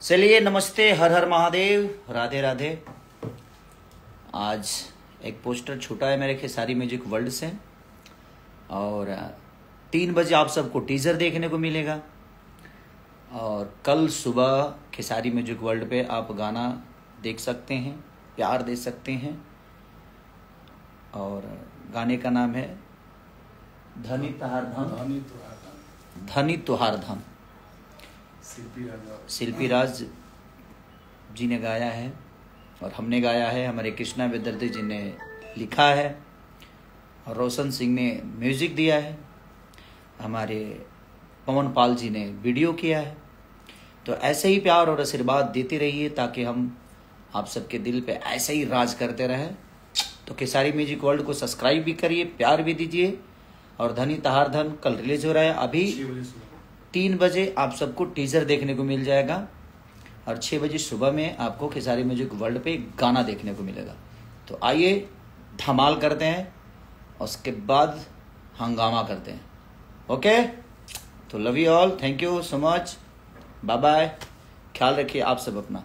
चलिए नमस्ते, हर हर महादेव, राधे राधे। आज एक पोस्टर छूटा है मेरे खेसारी म्यूजिक वर्ल्ड से और 3 बजे आप सबको टीजर देखने को मिलेगा। और कल सुबह खेसारी म्यूजिक वर्ल्ड पे आप गाना देख सकते हैं, प्यार दे सकते हैं। और गाने का नाम है धनी तुहार धन, धनी तुहार धन। शिल्पी राज जी ने गाया है और हमने गाया है। हमारे कृष्णा विद्यार्थी जी ने लिखा है और रोशन सिंह ने म्यूजिक दिया है। हमारे पवन पाल जी ने वीडियो किया है। तो ऐसे ही प्यार और आशीर्वाद देते रहिए ताकि हम आप सबके दिल पे ऐसे ही राज करते रहें। तो खेसारी म्यूजिक वर्ल्ड को सब्सक्राइब भी करिए, प्यार भी दीजिए। और धनी तुहार धन कल रिलीज हो रहा है। अभी 3 बजे आप सबको टीजर देखने को मिल जाएगा और 6 बजे सुबह में आपको खेसारी म्यूजिक वर्ल्ड पे गाना देखने को मिलेगा। तो आइए धमाल करते हैं, उसके बाद हंगामा करते हैं। ओके, तो love you all, thank you so much, bye bye, ख्याल रखिए आप सब अपना।